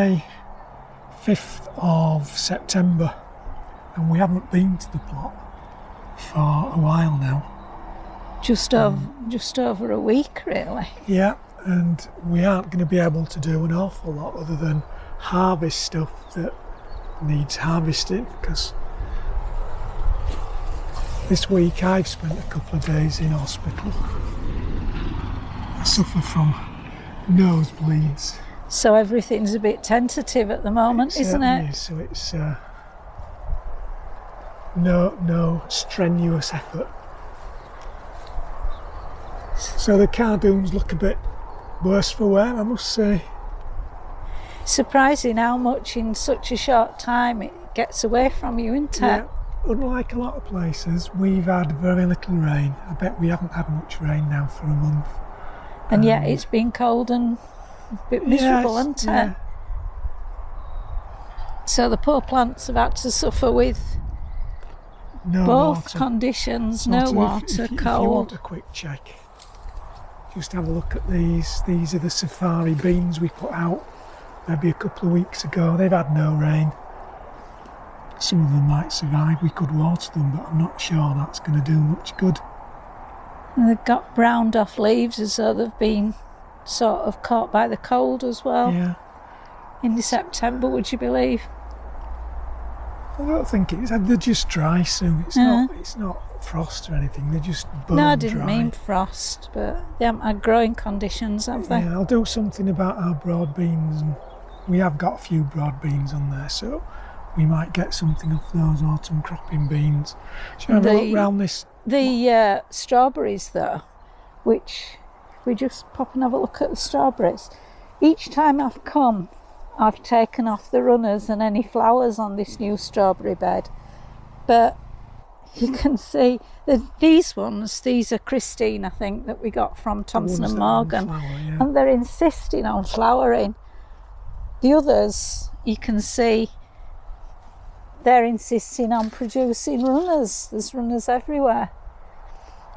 today 5th of September and we haven't been to the plot for a while now. Just over a week, really. Yeah, and we aren't going to be able to do an awful lot other than harvest stuff that needs harvesting, because this week I've spent a couple of days in hospital. I suffer from nosebleeds. So everything's a bit tentative at the moment, isn't it? So it's no strenuous effort. So the cardoons look a bit worse for wear, I must say. Surprising how much in such a short time it gets away from you, isn't it? Yeah, unlike a lot of places, we've had very little rain. I bet we haven't had much rain now for a month. And yet it's been cold and a bit miserable, hasn't it? Yeah. So the poor plants have had to suffer with No both water. conditions, Sort no of, water, if you cold. want a quick check, just have a look at these. These are the safari beans we put out maybe a couple of weeks ago. They've had no rain. Some of them might survive. We could water them, but I'm not sure that's going to do much good. And they've got browned off leaves as though they've been sort of caught by the cold as well. Yeah. In September, would you believe? I don't think it's. They're just dry, Sue. It's not frost or anything. They're just bone No, I didn't dry. mean frost, but they haven't had growing conditions, have they? Yeah, I'll do something about our broad beans, and we have got a few broad beans on there, so we might get something off those autumn cropping beans. Shall we have a look round this? The strawberries, though, which we just pop and have a look at the strawberries. Each time I've come, I've taken off the runners and any flowers on this new strawberry bed, but you can see that these are Christine, I think, that we got from Thompson and Morgan, and they're insisting on flowering. The others, you can see, they're insisting on producing runners. There's runners everywhere.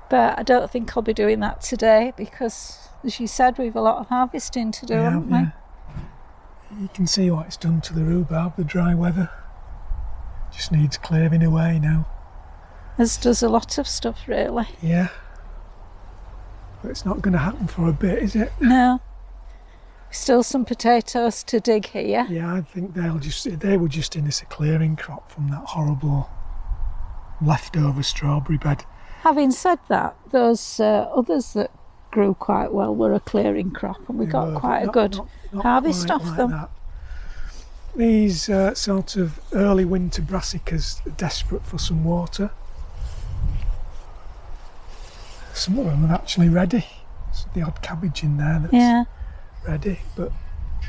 But I don't think I'll be doing that today because, as you said, we've a lot of harvesting to do, haven't we? Yeah. You can see what it's done to the rhubarb, the dry weather. Just needs clearing away now. As does a lot of stuff, really. Yeah. But it's not going to happen for a bit, is it? No. Still some potatoes to dig here. Yeah, I think they were just in this clearing crop from that horrible leftover strawberry bed. Having said that, those others that grew quite well were a clearing crop, and we got quite a good harvest off them. That. These sort of early winter brassicas are desperate for some water. Some of them are actually ready. There's the odd cabbage in there that's ready, but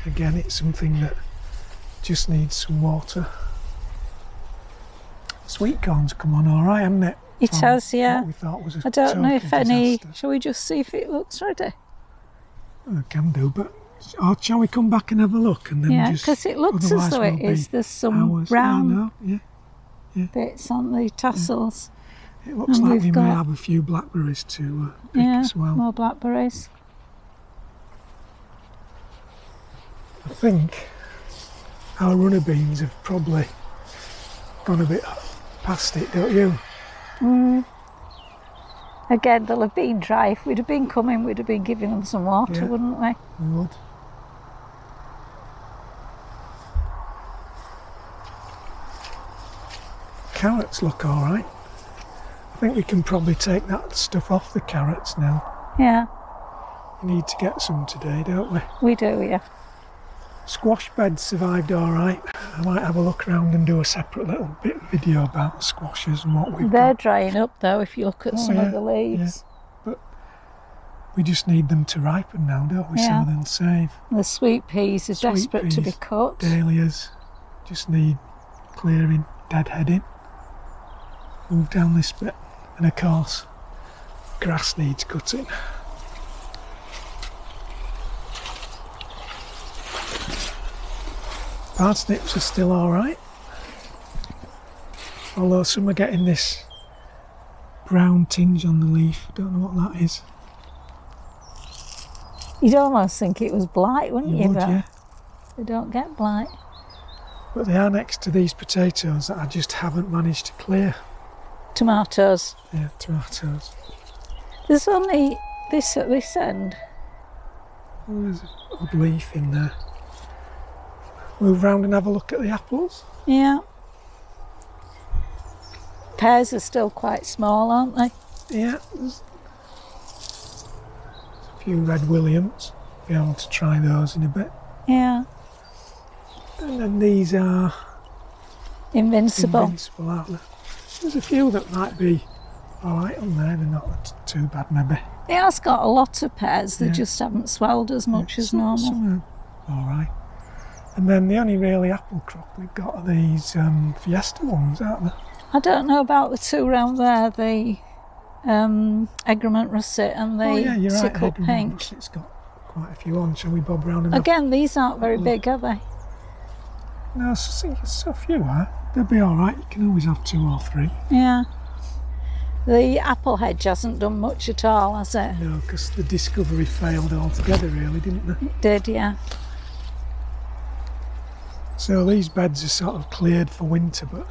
again, it's something that just needs some water. Sweet corn's come on all right, hasn't it? It has, yeah. What we thought was a I don't know if any. disaster. Shall we just see if it looks ready? Well, can do, but shall we come back and have a look and then just? Because it looks as though it is. There's some brown bits on the tassels. It looks like we may have a few blackberries to pick as well. More blackberries. I think our runner beans have probably gone a bit past it, don't you? Again, they'll have been dry. If we'd have been coming, we'd have been giving them some water, wouldn't we? We would. Carrots look all right. I think we can probably take that stuff off the carrots now. Yeah. We need to get some today, don't we? We do, yeah. Squash beds survived all right. I might have a look around and do a separate little bit of video about the squashes and what we've They're got. drying up though if you look at some of the leaves. Yeah. But we just need them to ripen now, don't we, so they'll save. The sweet peas are desperate to be cut. Dahlias just need clearing, deadheading. Move down this bit. And of course, grass needs cutting. Parsnips are still alright, although some are getting this brown tinge on the leaf. Don't know what that is. You'd almost think it was blight, wouldn't you? Would, yeah. They don't get blight. But they are next to these potatoes that I just haven't managed to clear. Tomatoes. Yeah, tomatoes. There's only this at this end. Oh, there's an odd leaf in there. Move round and have a look at the apples. Yeah. Pears are still quite small, aren't they? Yeah, there's a few red Williams. Be able to try those in a bit. Yeah. And then these are Invincible. aren't they? There's a few that might be alright on there, they're not too bad maybe. It has got a lot of pears, they Yeah. just haven't swelled as much as normal. Some are alright. And then the only really apple crop we've got are these Fiesta ones, aren't they? I don't know about the two round there, the Egremont Russet and the Oh yeah, you're right, Sickle Hedge Pink. it's got quite a few on. Shall we bob round and Again, these aren't very big, are they? No, so few are. They'll be alright, you can always have 2 or 3. Yeah. The apple hedge hasn't done much at all, has it? No, because the discovery failed altogether really, didn't they? It did, yeah. So these beds are sort of cleared for winter, but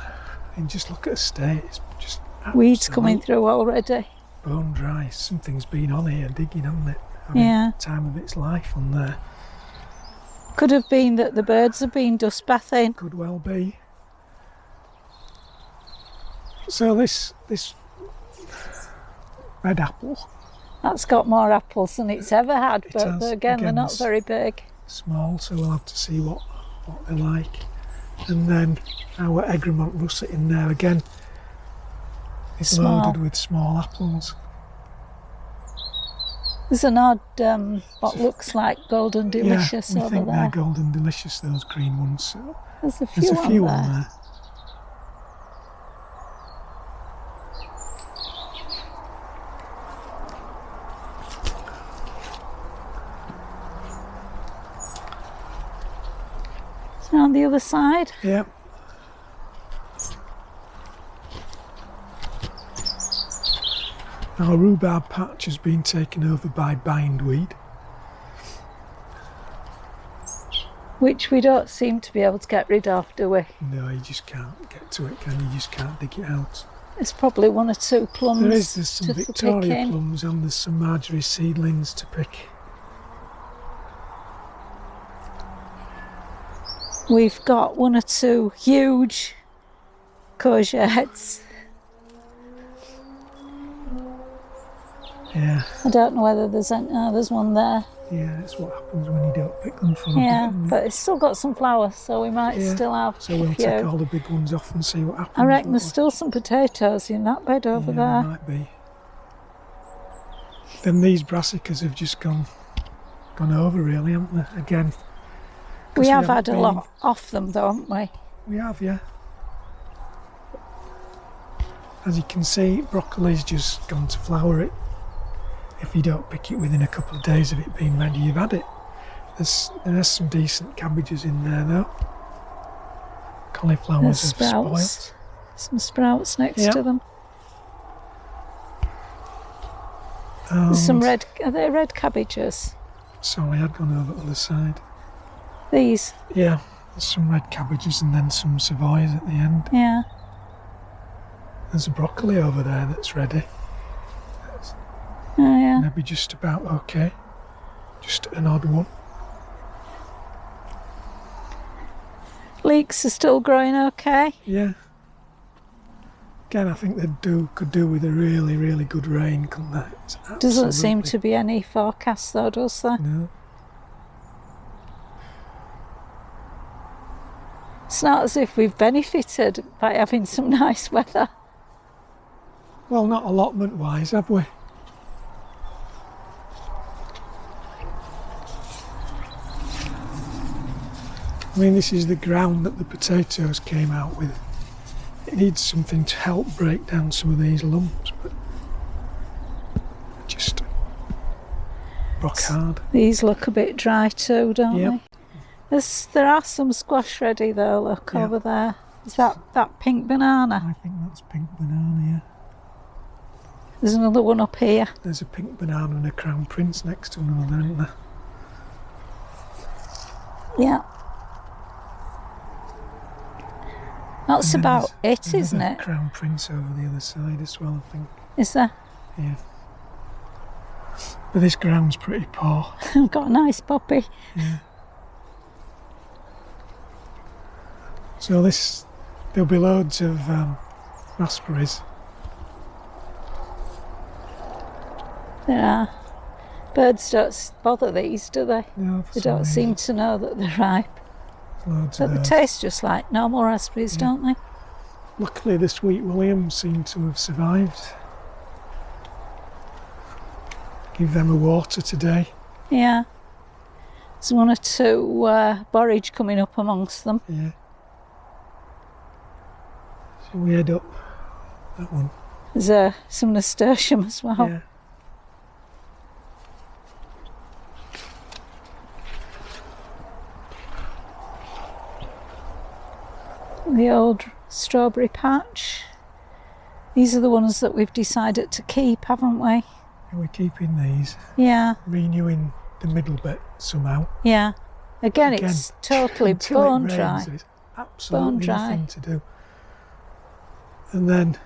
and just look at the state, it's just Weeds coming absolute through already. bone dry. Something's been on here digging, hasn't it? Having Yeah. time of its life on there. Could have been that the birds have been dust bathing. Could well be. So this red apple, That's got more apples than it's ever had, It but has. again, they're Again, not it's- very big. small, so we'll have to see what they're like. And then our Egremont Russet in there again is Small. loaded with small apples. There's an odd, what looks like Golden Delicious yeah, we over think there. they're golden delicious, those green ones. So There's a there's few, a few on on there. there. So on the other side, Yeah. Our rhubarb patch has been taken over by bindweed. which we don't seem to be able to get rid of, do we? No, you just can't get to it, can you? You just can't dig it out. There's probably 1 or 2 plums There's some to Victoria pick in. plums and there's some Marjorie seedlings to pick. We've got 1 or 2 huge courgettes. Yeah, I don't know whether there's any, there's one there. yeah, that's what happens when you don't pick them for a Yeah, bit. but it's still got some flowers, so we might Yeah, still have So a we'll few. take all the big ones off and see what happens. I reckon won't there's still some potatoes in that bed over we? there. Might be. Then these brassicas have just gone over really, haven't they? Again. 'cause We have haven't had a lot off them though, haven't we? We have, yeah. As you can see, broccoli's just gone to flower. If you don't pick it within a couple of days of it being ready, you've had it. There's some decent cabbages in there though. Cauliflowers There's have sprouts. spoilt. Some sprouts next Yeah. to them. There's some red, are they red cabbages? Sorry, I'd gone over to the other side. These, Yeah, there's some red cabbages and then some savoys at the end. yeah. There's a broccoli over there that's ready. Oh yeah. Maybe just about okay. Just an odd one. Leeks are still growing okay. Yeah. Again, I think they could do with a really, really good rain, couldn't they? It's Doesn't seem absolutely- to be any forecast though, does there? No. It's not as if we've benefited by having some nice weather. Well, not allotment-wise, have we? I mean, this is the ground that the potatoes came out with. It needs something to help break down some of these lumps, but just rock hard. These look a bit dry too, don't Yep. they? There are some squash ready though, look Yeah. over there. Is that pink banana? I think that's pink banana, yeah. There's another one up here. There's a pink banana and a crown prince next to one another, isn't there? Yeah. That's And then about it, there's isn't another it? crown prince over the other side as well, I think. Is there? Yeah. But this ground's pretty poor. I've got a nice puppy. Yeah. So there'll be loads of raspberries. There are. Birds don't bother these, do they? No, for They some don't reason. seem to know that they're ripe. Loads But of they those. taste just like normal raspberries, don't they? Luckily, the sweet Williams seem to have survived. Give them a water today. Yeah. There's one or two borage coming up amongst them. Yeah. So we head up that one. There's some nasturtium as well. Yeah. The old strawberry patch. These are the ones that we've decided to keep, haven't we? And we're keeping these, Yeah, renewing the middle bit somehow. yeah. Again, it's totally until it bone rains, dry. there's absolutely Bone dry. nothing to do. And then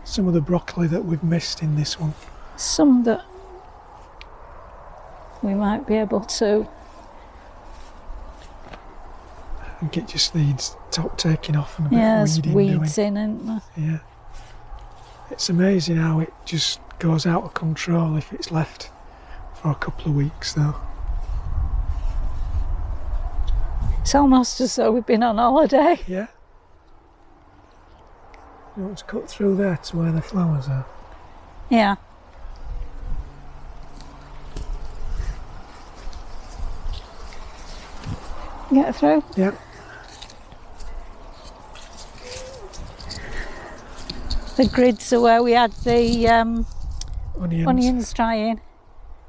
some of the broccoli that we've missed in this one. Some that we might be able to. I think it just needs top taking off and a bit Yeah, of there's weeding weeds in, isn't there? doing. Yeah. It's amazing how it just goes out of control if it's left for a couple of weeks though. It's almost as though we've been on holiday. Yeah. You want to cut through there to where the flowers are. Yeah. Get through. Yeah. The grids are where we had the Onions. onions drying.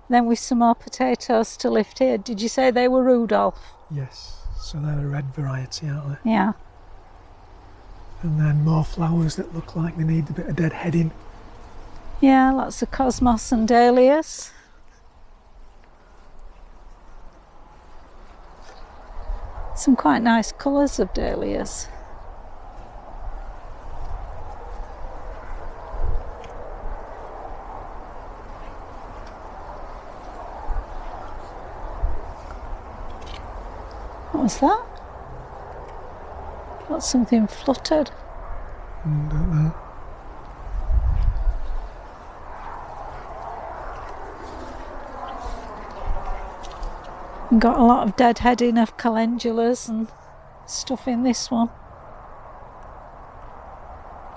Then with some more potatoes to lift here. Did you say they were Rudolph? Yes. So they're a red variety, aren't they? Yeah. And then more flowers that look like they need a bit of dead heading. Yeah, lots of cosmos and dahlias. Some quite nice colours of dahlias. What was that? Got something fluttered. Don't know. And got a lot of deadheading of calendulas and stuff in this one.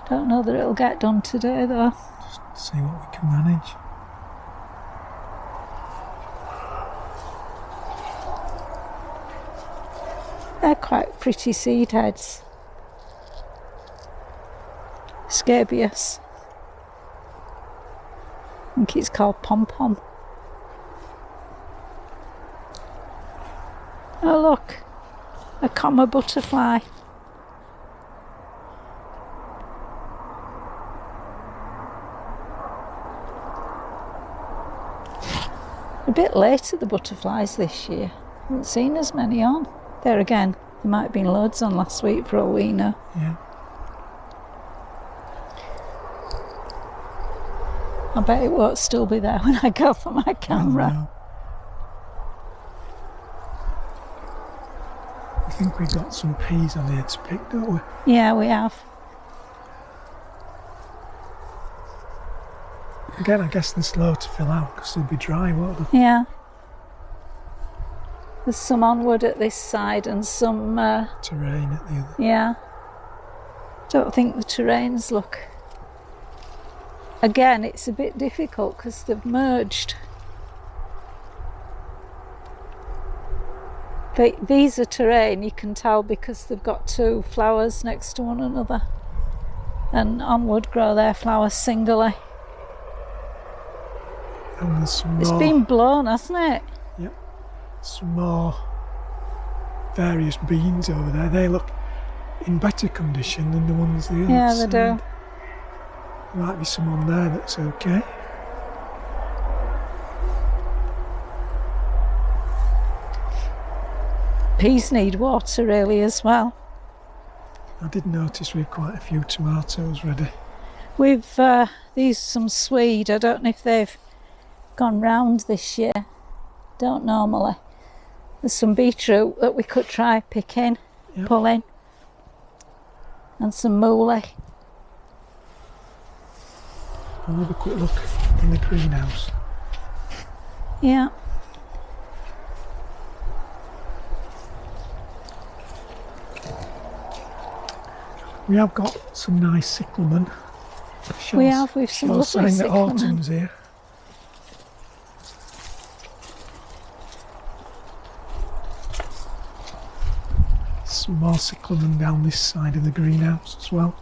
Don't know that it'll get done today though. Just see what we can manage. They're quite pretty seed heads. Scabious. I think it's called pom-pom. Oh look, a comma butterfly. A bit late at the butterflies this year. Haven't seen as many on. There again, there might have been loads on last week for all we know. Yeah. I bet it won't still be there when I go for my camera. No. I think we've got some peas on here to pick, don't we? Yeah, we have. Again, I guess they're slow to fill out because they'll be dry, won't they? Yeah. There's some onward at this side and some, Terrain at the other. yeah. Don't think the terrains look. Again, it's a bit difficult because they've merged. These are terrain, you can tell, because they've got two flowers next to one another. And onward grow their flowers singly. And there's some more. It's been blown, hasn't it? Yep. Some more various beans over there. They look in better condition than the ones the other Yeah, they side. do. There might be some on there that's okay. Peas need water really as well. I did notice we had quite a few tomatoes ready. We've these some swede. I don't know if they've gone round this year. Don't normally. There's some beetroot that we could try picking, Yep. pulling, and some mooly. I'll have a quick look in the greenhouse. Yeah. We have got some nice cyclamen. We have, we've some lovely saying that cyclamen. autumn's here. Some more cyclamen down this side of the greenhouse as well.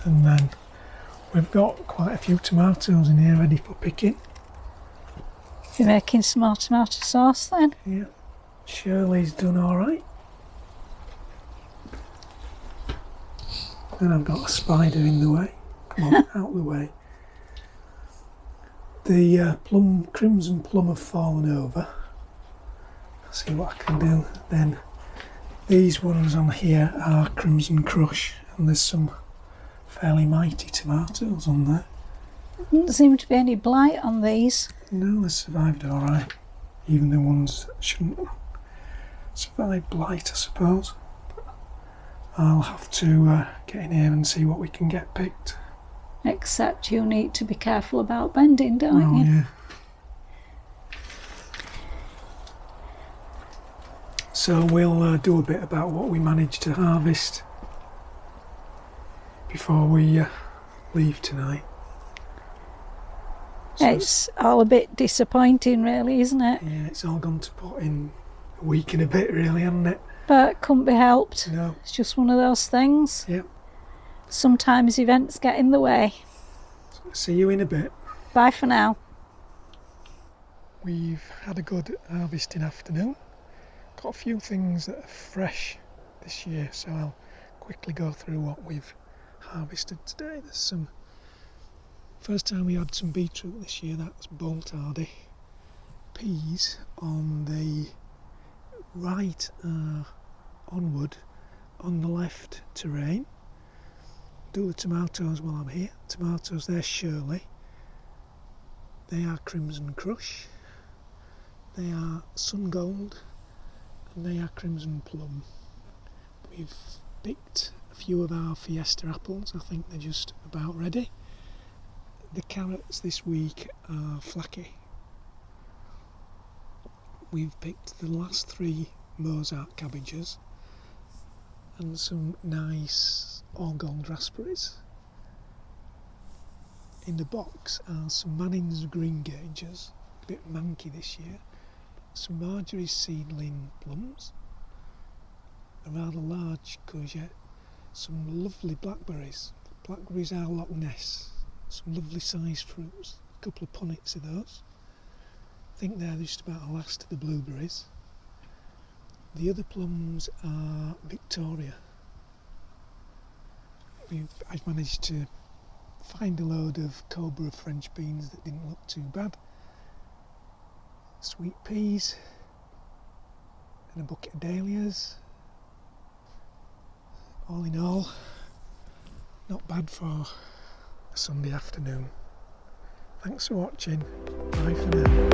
And then we've got quite a few tomatoes in here ready for picking. You're making some more tomato sauce then? Yeah, Shirley's done alright. And I've got a spider in the way. Come on, out the way. The crimson plum have fallen over. I'll see what I can do. Then these ones on here are crimson crush, and there's some fairly mighty tomatoes on there. Doesn't seem to be any blight on these. No, they survived alright. Even the ones that shouldn't survive blight, I suppose. I'll have to get in here and see what we can get picked. Except you need to be careful about bending, don't Oh, you? yeah. So we'll do a bit about what we managed to harvest before we leave tonight. So It's all a bit disappointing, really, isn't it? yeah, it's all gone to pot in a week and a bit, really, hasn't it? But couldn't be helped. No. It's just one of those things. Yep. Sometimes events get in the way. See you in a bit. Bye for now. We've had a good harvesting afternoon. Got a few things that are fresh this year, so I'll quickly go through what we've harvested today. There's some. First time we had some beetroot this year, that was bolt hardy. Peas on the right onward, on the left terrain. Do the tomatoes while I'm here. Tomatoes, they're Shirley. They are Crimson Crush. They are Sun Gold. And they are Crimson Plum. We've picked a few of our Fiesta apples. I think they're just about ready. The carrots this week are flaky. We've picked the last 3 Mozart cabbages and some nice all gold raspberries. In the box are some Manning's green gagers, a bit manky this year, some Marjorie's seedling plums, a rather large courgette, some lovely blackberries. Blackberries are Loch Ness, some lovely sized fruits, a couple of punnets of those. I think they're just about the last of the blueberries. The other plums are Victoria. I've managed to find a load of Cobra French beans that didn't look too bad. Sweet peas and a bucket of dahlias. All in all, not bad for a Sunday afternoon. Thanks for watching. Bye for now.